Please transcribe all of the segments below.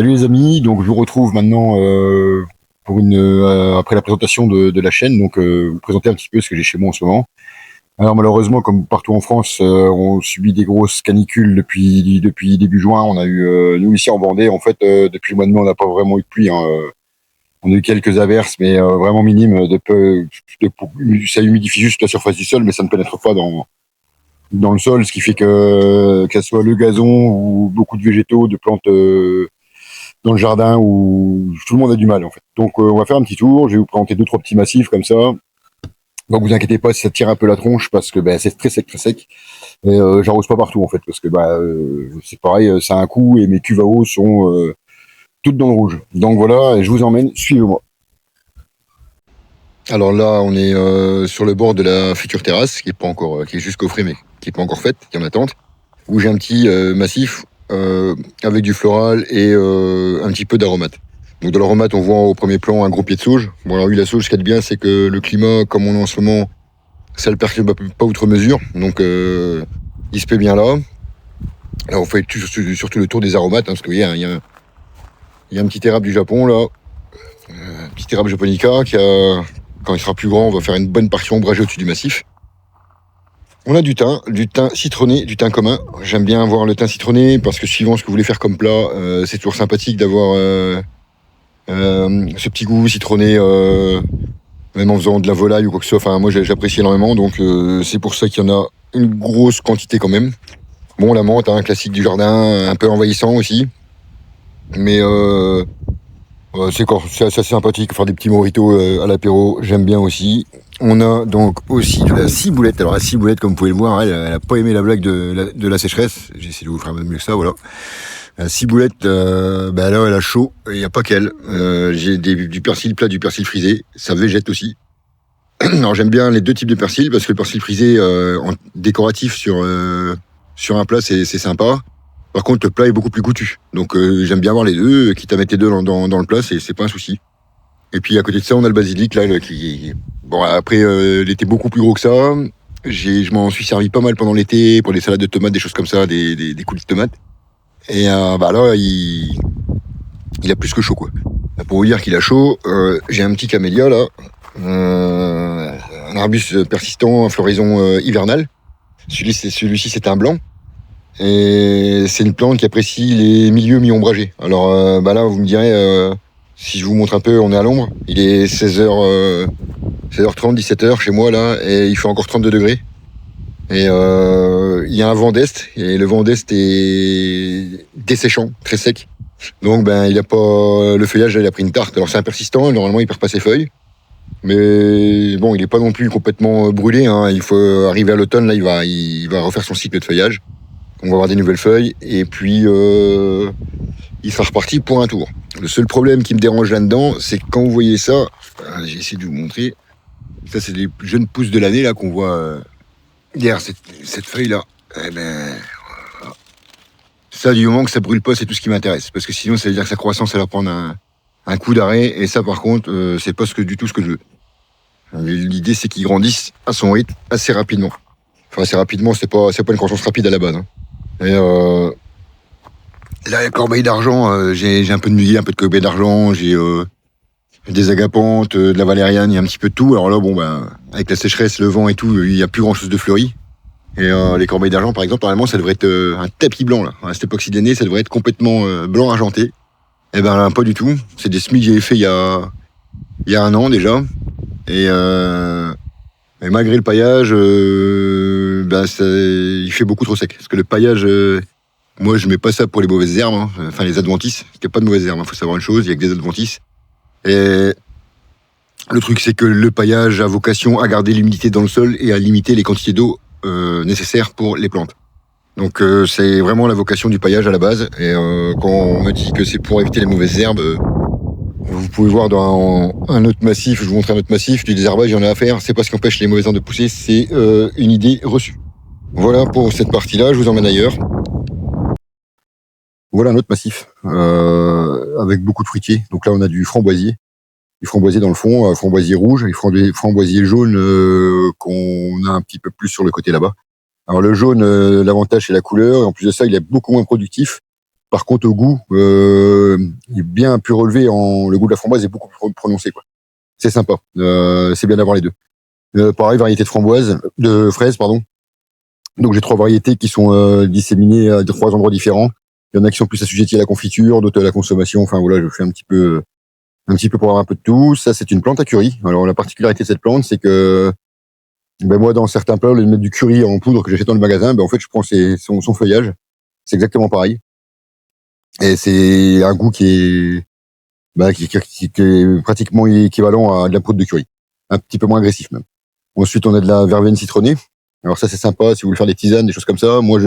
Salut les amis, donc je vous retrouve maintenant pour après la présentation de la chaîne, donc vous présenter un petit peu ce que j'ai chez moi en ce moment. Alors malheureusement, comme partout en France, on subit des grosses canicules depuis début juin. On a eu nous ici en Vendée, en fait, depuis le mois de mai, on n'a pas vraiment eu de pluie, hein. On a eu quelques averses, mais vraiment minimes. Ça humidifie juste la surface du sol, mais ça ne pénètre pas dans le sol, ce qui fait que ce soit le gazon ou beaucoup de végétaux, de plantes dans le jardin où tout le monde a du mal en fait. Donc on va faire un petit tour, je vais vous présenter deux trois petits massifs comme ça. Donc vous inquiétez pas si ça tire un peu la tronche parce que c'est très sec très sec. Et j'arrose pas partout en fait parce que c'est pareil, ça a un coup et mes cuves à eau sont toutes dans le rouge. Donc voilà, et je vous emmène, suivez-moi. Alors là, on est sur le bord de la future terrasse qui est pas encore, qui est juste coffrée mais qui est pas encore faite, qui est en attente. Où j'ai un petit massif avec du floral et un petit peu d'aromates. Donc dans l'aromate, on voit au premier plan un gros pied de sauge. Bon alors oui, la sauge, ce qu'il y a de bien, c'est que le climat, comme on est en ce moment, ça le perturbe pas outre mesure. Donc il se paie bien là. Alors on fait surtout le tour des aromates, hein, parce qu'il y a un petit érable du Japon là, un petit érable japonica qui a, quand il sera plus grand, on va faire une bonne partie ombragée au-dessus du massif. On a du thym citronné, du thym commun. J'aime bien avoir le thym citronné parce que suivant ce que vous voulez faire comme plat, c'est toujours sympathique d'avoir ce petit goût citronné, même en faisant de la volaille ou quoi que ce soit. Enfin, moi j'apprécie énormément, donc c'est pour ça qu'il y en a une grosse quantité quand même. Bon, la menthe, un classique du jardin, un peu envahissant aussi. Mais c'est assez sympathique, faire des petits mojitos à l'apéro, j'aime bien aussi. On a donc aussi de la ciboulette. Alors la ciboulette, comme vous pouvez le voir, elle a pas aimé la blague de la sécheresse. J'ai essayé de vous faire mieux que ça, voilà. La ciboulette, là, elle a chaud. Il n'y a pas qu'elle. J'ai du persil plat, du persil frisé. Ça végète aussi. Alors j'aime bien les deux types de persil parce que le persil frisé en décoratif sur un plat, c'est sympa. Par contre, le plat est beaucoup plus goûtu. Donc j'aime bien avoir les deux. Quitte à mettre les deux dans le plat, c'est pas un souci. Et puis à côté de ça, on a le basilic là qui... Bon, après, il était beaucoup plus gros que ça. Je m'en suis servi pas mal pendant l'été pour des salades de tomates, des choses comme ça, des coulis de tomates. Et là, il a plus que chaud, quoi. Pour vous dire qu'il a chaud, j'ai un petit camélia là, un arbuste persistant à floraison hivernale. Celui-ci, c'est un blanc. Et c'est une plante qui apprécie les milieux mi-ombragés. Alors là, vous me direz... si je vous montre un peu, on est à l'ombre. Il est 16h30, 17h chez moi là, et il fait encore 32 degrés. Et il y a un vent d'est, et le vent d'est est desséchant, très sec. Donc il a pas le feuillage, il a pris une tarte. Alors c'est un persistant, normalement il perd pas ses feuilles. Mais bon, il est pas non plus complètement brûlé, hein. Il faut arriver à l'automne, là il va refaire son cycle de feuillage. On va avoir des nouvelles feuilles, et puis il sera reparti pour un tour. Le seul problème qui me dérange là-dedans, c'est que quand vous voyez ça, j'ai essayé de vous montrer, ça c'est les jeunes pousses de l'année là qu'on voit derrière cette feuille-là. Voilà. Ça, du moment que ça brûle pas, c'est tout ce qui m'intéresse. Parce que sinon, ça veut dire que sa croissance, elle va prendre un coup d'arrêt. Et ça, par contre, c'est pas du tout ce que je veux. L'idée, c'est qu'il grandisse à son rythme assez rapidement. Enfin, assez rapidement, c'est pas une croissance rapide à la base, hein. Et là, la corbeille d'argent, j'ai un peu de muguet, un peu de corbeille d'argent, j'ai des agapanthes, de la valériane, il y a un petit peu de tout. Alors là, avec la sécheresse, le vent et tout, il n'y a plus grand chose de fleuri. Et les corbeilles d'argent, par exemple, normalement, ça devrait être un tapis blanc, là. À cette époque-ci de l'année, ça devrait être complètement blanc argenté. Eh ben, là, pas du tout. C'est des semis que j'avais fait il y a 1 an déjà. Et malgré le paillage, il fait beaucoup trop sec. Parce que le paillage, moi, je mets pas ça pour les mauvaises herbes, hein. Enfin, les adventices. Il n'y a pas de mauvaises herbes, il faut savoir une chose, il y a que des adventices. Et le truc, c'est que le paillage a vocation à garder l'humidité dans le sol et à limiter les quantités d'eau nécessaires pour les plantes. Donc c'est vraiment la vocation du paillage à la base. Et quand on me dit que c'est pour éviter les mauvaises herbes, vous pouvez voir dans un autre massif, je vous montre un autre massif, du désherbage, il y en a à faire. C'est pas ce qui empêche les mauvaises herbes de pousser, c'est une idée reçue. Voilà pour cette partie-là, je vous emmène ailleurs. Voilà un autre massif avec beaucoup de fruitiers. Donc là, on a du framboisier dans le fond, framboisier rouge et framboisier jaune qu'on a un petit peu plus sur le côté là-bas. Alors le jaune, l'avantage c'est la couleur, et en plus de ça, il est beaucoup moins productif. Par contre, au goût, il est bien plus relevé. Le goût de la framboise est beaucoup plus prononcé, quoi. C'est sympa. C'est bien d'avoir les deux. Pareil, variété de fraises, pardon. Donc j'ai 3 variétés qui sont disséminées à 3 endroits différents. Il y en a qui sont plus assujettis à la confiture, d'autres à la consommation. Enfin voilà, je fais un petit peu pour avoir un peu de tout. Ça, c'est une plante à curry. Alors la particularité de cette plante, c'est que moi, dans certains plats, au lieu de mettre du curry en poudre que j'achète dans le magasin, en fait, je prends son feuillage. C'est exactement pareil. Et c'est un goût qui est pratiquement équivalent à de la poudre de curry. Un petit peu moins agressif même. Ensuite, on a de la verveine citronnée. Alors ça, c'est sympa si vous voulez faire des tisanes, des choses comme ça. Moi,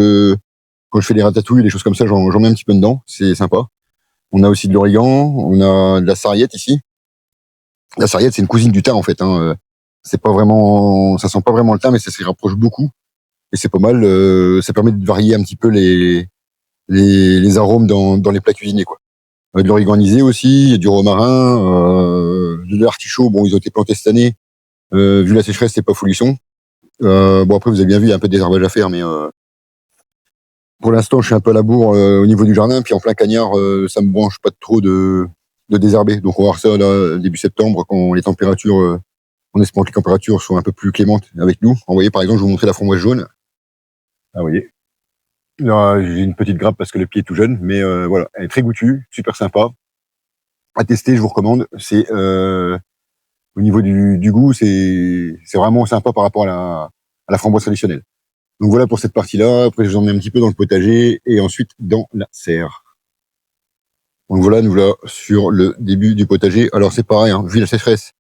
quand je fais des ratatouilles, des choses comme ça, j'en mets un petit peu dedans. C'est sympa. On a aussi de l'origan. On a de la sarriette ici. La sarriette, c'est une cousine du thym, en fait. C'est pas vraiment, ça sent pas vraiment le thym, mais ça s'y rapproche beaucoup. Et c'est pas mal. Ça permet de varier un petit peu les arômes dans les plats cuisinés, quoi. De l'origan anisé aussi, il y a du romarin, de l'artichaut. Bon, ils ont été plantés cette année. Vu la sécheresse, c'est pas folichon. Après, vous avez bien vu, il y a un peu de désherbage à faire, mais pour l'instant, je suis un peu à la bourre au niveau du jardin. Puis en plein cagnard, ça me branche pas trop de désherber. Donc on va voir ça là, début septembre, quand les températures, on espère que les températures soient un peu plus clémentes avec nous. Vous voyez, par exemple, je vais vous montrer la framboise jaune. Ah, vous voyez. Là, j'ai une petite grappe parce que le pied est tout jeune, mais voilà, elle est très goûtue, super sympa. À tester, je vous recommande. C'est au niveau du goût, c'est vraiment sympa par rapport à la framboise traditionnelle. Donc voilà pour cette partie-là. Après, je vous en mets un petit peu dans le potager et ensuite dans la serre. Donc voilà, nous là sur le début du potager. Alors c'est pareil, hein, vu la sécheresse,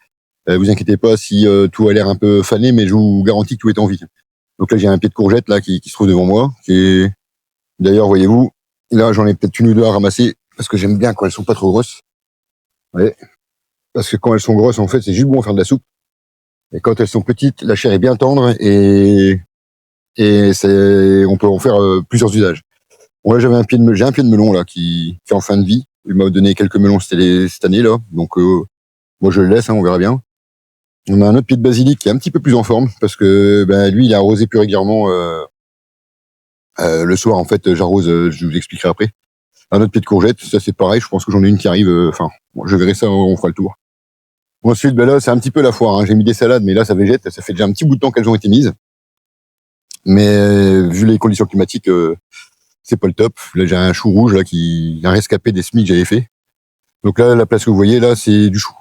vous inquiétez pas si tout a l'air un peu fané, mais je vous garantis que tout est en vie. Donc là, j'ai un pied de courgette là qui se trouve devant moi. D'ailleurs, voyez-vous, là j'en ai peut-être une ou deux à ramasser parce que j'aime bien quand elles sont pas trop grosses. Ouais. Parce que quand elles sont grosses, en fait, c'est juste bon à faire de la soupe. Et quand elles sont petites, la chair est bien tendre et on peut en faire plusieurs usages. Bon, là, j'ai un pied de melon là qui est en fin de vie. Il m'a donné quelques melons cette année là, donc moi je le laisse, hein, on verra bien. On a un autre pied de basilic qui est un petit peu plus en forme parce que lui, il est arrosé plus régulièrement le soir. En fait, j'arrose, je vous expliquerai après. Un autre pied de courgette, ça c'est pareil. Je pense que j'en ai une qui arrive. Je verrai ça, on fera le tour. Ensuite, là, c'est un petit peu la foire. Hein. J'ai mis des salades, mais là, ça végète. Ça fait déjà un petit bout de temps qu'elles ont été mises. Mais vu les conditions climatiques, c'est pas le top. Là, j'ai un chou rouge là un rescapé des semis que j'avais fait. Donc là, la place que vous voyez là, c'est du chou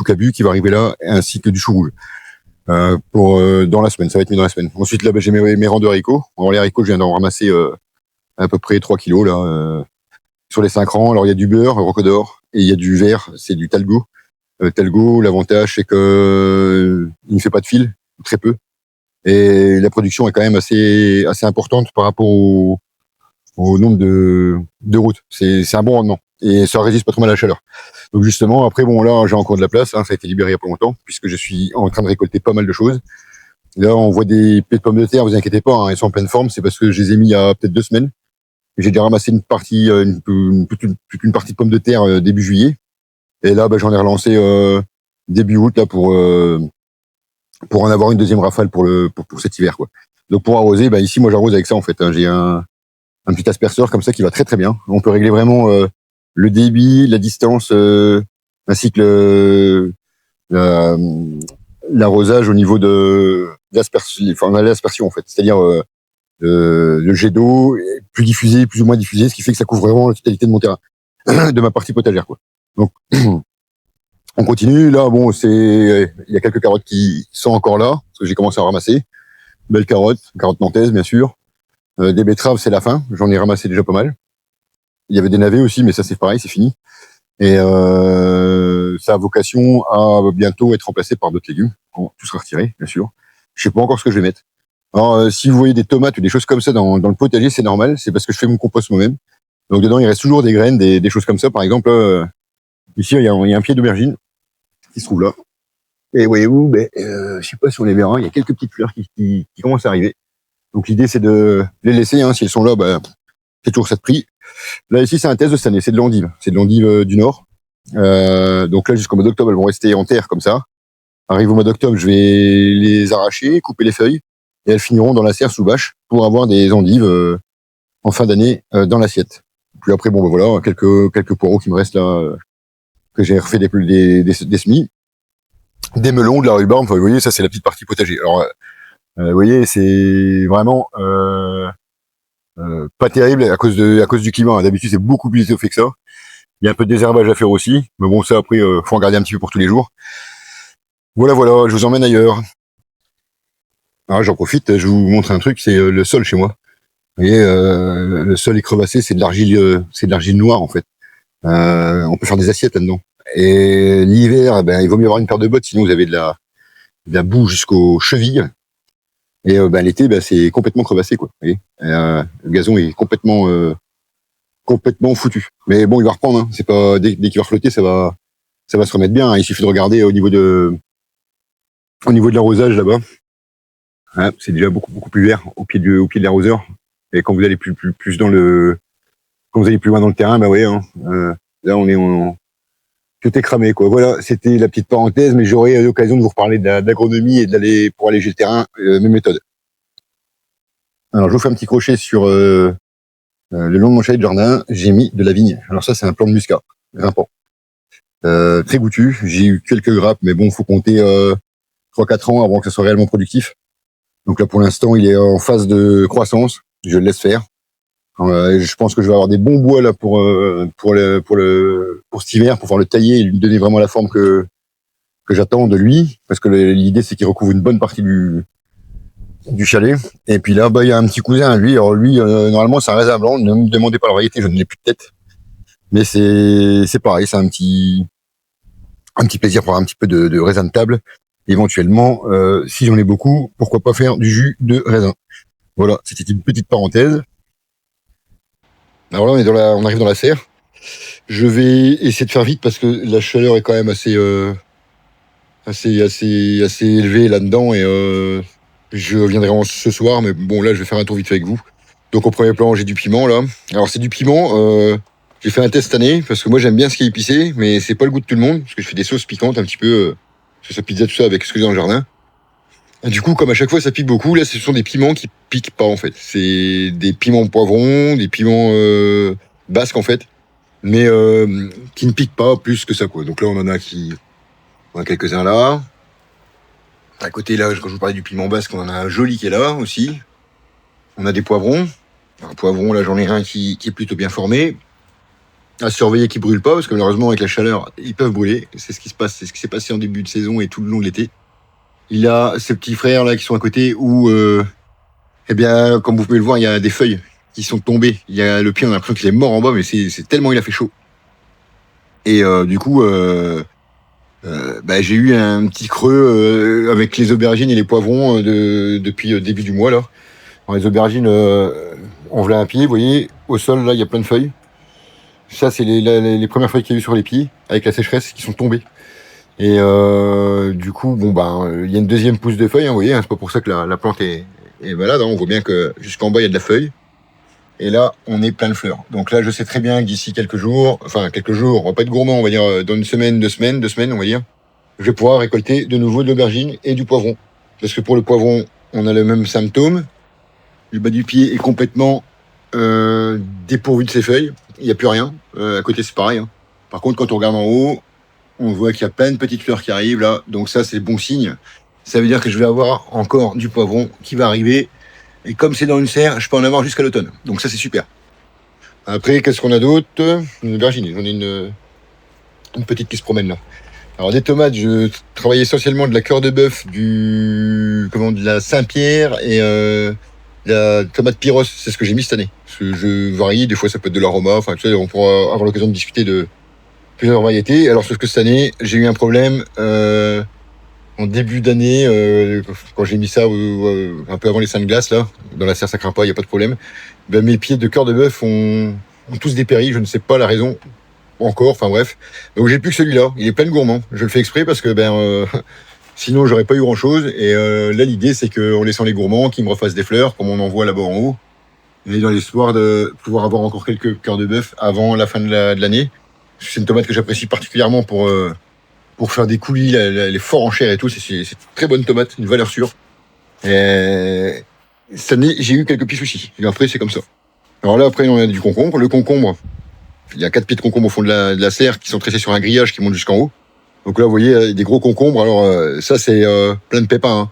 cabu qui va arriver là, ainsi que du chou rouge. Dans la semaine, ça va être mis dans la semaine. Ensuite, là, j'ai mes rangs de haricots. Alors, les haricots, je viens d'en ramasser à peu près 3 kilos là sur les 5 rangs. Alors, il y a du beurre, rocodor, et il y a du vert, c'est du talgo. Talgo, l'avantage, c'est que il ne fait pas de fil, très peu. Et la production est quand même assez importante par rapport au nombre de routes. C'est un bon rendement. Et ça résiste pas trop mal à la chaleur. Donc justement, après, là, j'ai encore de la place. Hein, ça a été libéré il y a pas longtemps, puisque je suis en train de récolter pas mal de choses. Là, on voit des pieds de pommes de terre, vous inquiétez pas, hein, elles sont en pleine forme. C'est parce que je les ai mis il y a peut-être 2 semaines. J'ai déjà ramassé une partie, une partie de pommes de terre début juillet. Et là, j'en ai relancé début août là pour en avoir une deuxième rafale pour cet hiver, quoi. Donc pour arroser, ici moi j'arrose avec ça en fait. Hein. J'ai un petit asperceur comme ça qui va très très bien. On peut régler vraiment le débit, la distance, ainsi que l'arrosage au niveau de l'aspersion en fait. C'est-à-dire le jet d'eau est plus diffusé, plus ou moins diffusé, ce qui fait que ça couvre vraiment la totalité de mon terrain, de ma partie potagère, quoi. Donc on continue. Là, il y a quelques carottes qui sont encore là, parce que j'ai commencé à ramasser. Belles carottes nantaises, bien sûr. Des betteraves, c'est la fin. J'en ai ramassé déjà pas mal. Il y avait des navets aussi, mais ça, c'est pareil, c'est fini. Et ça a vocation à bientôt être remplacé par d'autres légumes. Bon, tout sera retiré, bien sûr. Je sais pas encore ce que je vais mettre. Alors, si vous voyez des tomates ou des choses comme ça dans le potager, c'est normal. C'est parce que je fais mon compost moi-même. Donc, dedans, il reste toujours des graines, des choses comme ça. Par exemple, ici, il y a un pied d'aubergine qui se trouve là. Et voyez-vous, je sais pas si on les verra, il y a quelques petites fleurs qui commencent à arriver. Donc l'idée c'est de les laisser, hein, si elles sont là, c'est toujours ça de prix. Là ici c'est un test de cette année, c'est de l'endive, du Nord. Donc là jusqu'au mois d'octobre elles vont rester en terre comme ça. Arrive au mois d'octobre, je vais les arracher, couper les feuilles, et elles finiront dans la serre sous bâche pour avoir des endives en fin d'année dans l'assiette. puis après, bon, ben voilà, quelques poireaux qui me restent là, que j'ai refait des semis. Des melons, de la rhubarbe, enfin, vous voyez, ça c'est la petite partie potager. Alors, vous voyez, c'est vraiment pas terrible à cause du climat. D'habitude, c'est beaucoup plus étoffé que ça. Il y a un peu de désherbage à faire aussi, mais bon, ça après, faut en garder un petit peu pour tous les jours. Voilà, je vous emmène ailleurs. Alors, j'en profite, je vous montre un truc, c'est le sol chez moi. Vous voyez, le sol est crevassé, c'est de l'argile noire en fait. On peut faire des assiettes là-dedans. Et l'hiver, ben, il vaut mieux avoir une paire de bottes, sinon vous avez de la boue jusqu'aux chevilles. Et ben, l'été, ben, c'est complètement crevassé, quoi. Vous voyez, le gazon est complètement foutu. Mais bon, il va reprendre. Hein. C'est pas dès qu'il va flotter, ça va se remettre bien. Hein. Il suffit de regarder au niveau de l'arrosage là-bas. Hein, c'est déjà beaucoup plus vert au pied de l'arroseur. Et quand vous allez plus quand vous allez plus loin dans le terrain, ben ouais, hein, là tout est cramé, quoi. Voilà, c'était la petite parenthèse, mais j'aurai l'occasion de vous reparler d'agronomie et d'aller pour alléger le terrain, mes méthodes. Alors, je vous fais un petit crochet sur le long de mon chalet de jardin. J'ai mis de la vigne. Alors ça, c'est un plant de muscat, grimpant, très goûtu. J'ai eu quelques grappes, mais bon, faut compter 3-4 ans avant que ça soit réellement productif. Donc là, pour l'instant, il est en phase de croissance. Je le laisse faire. Je pense que je vais avoir des bons bois là pour cet hiver, pour pouvoir le tailler et lui donner vraiment la forme que j'attends de lui, parce que l'idée c'est qu'il recouvre une bonne partie du chalet. Et puis là, il y a un petit cousin, lui. Alors lui, normalement, c'est un raisin blanc. Ne me demandez pas la variété, je n'ai plus de tête. Mais c'est pareil, c'est un petit plaisir pour avoir un petit peu de raisin de table. Éventuellement, si j'en ai beaucoup, pourquoi pas faire du jus de raisin. Voilà, c'était une petite parenthèse. Alors là, on arrive dans la serre. Je vais essayer de faire vite parce que la chaleur est quand même assez élevée là-dedans et je viendrai ce soir, mais bon là je vais faire un tour vite fait avec vous. Donc au premier plan j'ai du piment là. Alors c'est du piment. J'ai fait un test cette année parce que moi j'aime bien ce qui est épicé, mais c'est pas le goût de tout le monde parce que je fais des sauces piquantes un petit peu, sauce à pizza tout ça avec ce que j'ai dans le jardin. Et du coup comme à chaque fois ça pique beaucoup, là ce sont des piments qui piquent pas en fait. C'est des piments poivrons, des piments basques en fait, mais qui ne piquent pas plus que ça quoi. Donc là on a quelques-uns là. À côté là, quand je vous parlais du piment basque, on en a un joli qui est là aussi. On a des poivrons. Un poivron là j'en ai un qui est plutôt bien formé. À surveiller qu'ils brûlent pas parce que malheureusement avec la chaleur ils peuvent brûler. C'est ce qui se passe, c'est ce qui s'est passé en début de saison et tout le long de l'été. Il a ses petits frères là qui sont à côté où eh bien comme vous pouvez le voir il y a des feuilles qui sont tombées. Il y a le pied, on a l'impression qu'il est mort en bas mais c'est tellement il a fait chaud. Et du coup j'ai eu un petit creux avec les aubergines et les poivrons depuis début du mois là. Alors, les aubergines, on voulait un pied, vous voyez, au sol là il y a plein de feuilles. Ça c'est les premières feuilles qu'il y a eu sur les pieds avec la sécheresse qui sont tombées. Et du coup il y a une deuxième pousse de feuilles, hein, vous voyez, hein, c'est pas pour ça que la plante est malade. Hein, on voit bien que jusqu'en bas il y a de la feuille. Et là, on est plein de fleurs. Donc là, je sais très bien que d'ici quelques jours, on va pas être gourmand, on va dire dans une semaine, 2 semaines, on va dire, je vais pouvoir récolter de nouveau de l'aubergine et du poivron. Parce que pour le poivron, on a le même symptôme. Le bas du pied est complètement dépourvu de ses feuilles. Il n'y a plus rien. À côté, c'est pareil. Hein. Par contre, quand on regarde en haut, on voit qu'il y a plein de petites fleurs qui arrivent là. Donc ça, c'est bon signe. Ça veut dire que je vais avoir encore du poivron qui va arriver. Et comme c'est dans une serre, je peux en avoir jusqu'à l'automne. Donc ça, c'est super. Après, qu'est-ce qu'on a d'autre? Une aubergine. J'en ai une petite qui se promène là. Alors des tomates, je travaille essentiellement de la cœur de bœuf, de la Saint-Pierre et la tomate pyros. C'est ce que j'ai mis cette année. Parce que je varie. Des fois, ça peut être de l'aroma. Enfin, tu sais, on pourra avoir l'occasion de discuter de plusieurs variétés. Alors, sauf que cette année, j'ai eu un problème. En début d'année, quand j'ai mis ça un peu avant les seins de glace, là, dans la serre ça craint pas, il n'y a pas de problème, mes pieds de cœur de bœuf ont tous dépéri, je ne sais pas la raison encore, enfin bref. Donc j'ai plus que celui-là, il est plein de gourmands. Je le fais exprès parce que sinon j'aurais pas eu grand-chose. Et là l'idée c'est qu'en laissant les gourmands, qu'ils me refassent des fleurs, comme on en voit là-bas en haut, et dans l'espoir de pouvoir avoir encore quelques cœurs de bœuf avant la fin de l'année. C'est une tomate que j'apprécie particulièrement pour faire des coulis, elle est fort en chair et tout, c'est une très bonne tomate, une valeur sûre. Et cette année, j'ai eu quelques petits soucis. Et après, c'est comme ça. Alors là, après, on a du concombre. Le concombre, Il y a 4 pieds de concombre au fond de la serre qui sont tressés sur un grillage qui monte jusqu'en haut. Donc là, vous voyez, des gros concombres. Alors ça, c'est plein de pépins.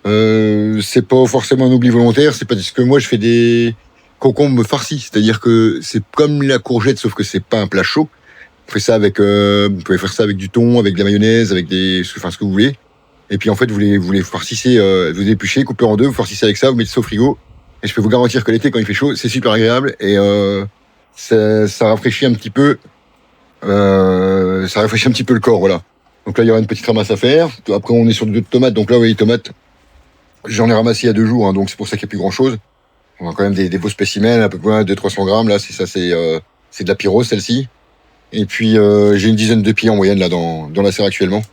C'est pas forcément un oubli volontaire. C'est parce que moi, je fais des concombres farcis. C'est-à-dire que c'est comme la courgette, sauf que c'est pas un plat chaud. Vous pouvez faire ça avec du thon, avec de la mayonnaise, avec ce que vous voulez. Et puis en fait, vous les farcissez, vous épluchez, coupez en deux, vous farcissez avec ça, vous mettez ça au frigo. Et je peux vous garantir que l'été, quand il fait chaud, c'est super agréable et ça rafraîchit un petit peu. Ça rafraîchit un petit peu le corps, voilà. Donc là, il y aura une petite ramasse à faire. Après, on est sur d'autres tomates. Donc là, vous voyez, les tomates, j'en ai ramassé il y a 2 jours, hein, donc c'est pour ça qu'il n'y a plus grand-chose. On a quand même des beaux spécimens, à peu près 200-300 grammes. Là, c'est de la pyro, celle-ci. Et puis, j'ai une dizaine de pieds en moyenne là dans la serre actuellement.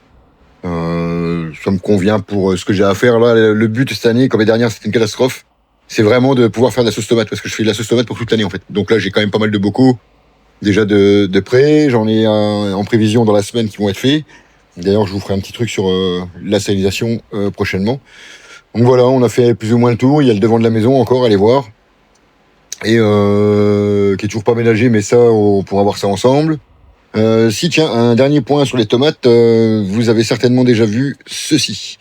Ça me convient pour ce que j'ai à faire. Là, le but cette année, comme les dernières, c'était une catastrophe. C'est vraiment de pouvoir faire de la sauce tomate, parce que je fais de la sauce tomate pour toute l'année, en fait. Donc là, j'ai quand même pas mal de bocaux, déjà de près. J'en ai en prévision dans la semaine qui vont être faits. D'ailleurs, je vous ferai un petit truc sur la stérilisation prochainement. Donc voilà, on a fait plus ou moins le tour. Il y a le devant de la maison encore, allez voir. Et qui est toujours pas ménagé, mais ça, on pourra voir ça ensemble. Si, tiens, un dernier point sur les tomates. Vous avez certainement déjà vu ceci.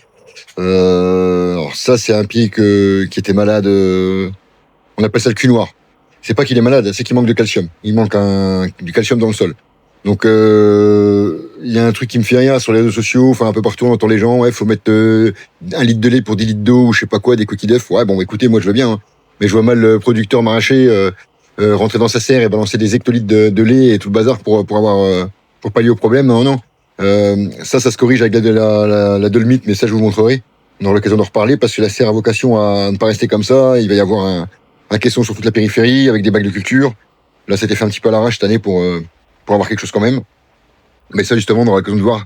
Alors ça, c'est un pied qui était malade. On appelle ça le cul noir. C'est pas qu'il est malade, c'est qu'il manque de calcium. Il manque du calcium dans le sol. Donc, il y a un truc qui me fait rire sur les réseaux sociaux, enfin un peu partout, on entend les gens, ouais, faut mettre 1 litre de lait pour 10 litres d'eau, ou je sais pas quoi, des coquilles d'œufs. Ouais, bon, écoutez, moi je veux bien, hein. Mais je vois mal le producteur maraîcher rentrer dans sa serre et balancer des hectolitres de lait et tout le bazar pour pallier au problème. Non, non. Ça se corrige avec la dolomite, mais ça je vous montrerai. On aura l'occasion d'en reparler parce que la serre a vocation à ne pas rester comme ça. Il va y avoir un caisson sur toute la périphérie avec des bacs de culture. Là, c'était fait un petit peu à l'arrache cette année pour avoir quelque chose quand même. Mais ça, justement, on aura l'occasion de voir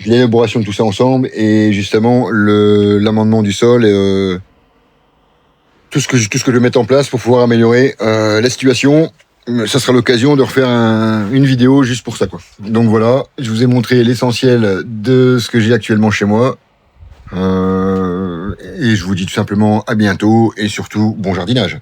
l'élaboration de tout ça ensemble et justement l'amendement du sol et tout ce que je vais mettre en place pour pouvoir améliorer la situation. Ça sera l'occasion de refaire une vidéo juste pour ça, quoi. Donc voilà, je vous ai montré l'essentiel de ce que j'ai actuellement chez moi. Et je vous dis tout simplement à bientôt et surtout bon jardinage.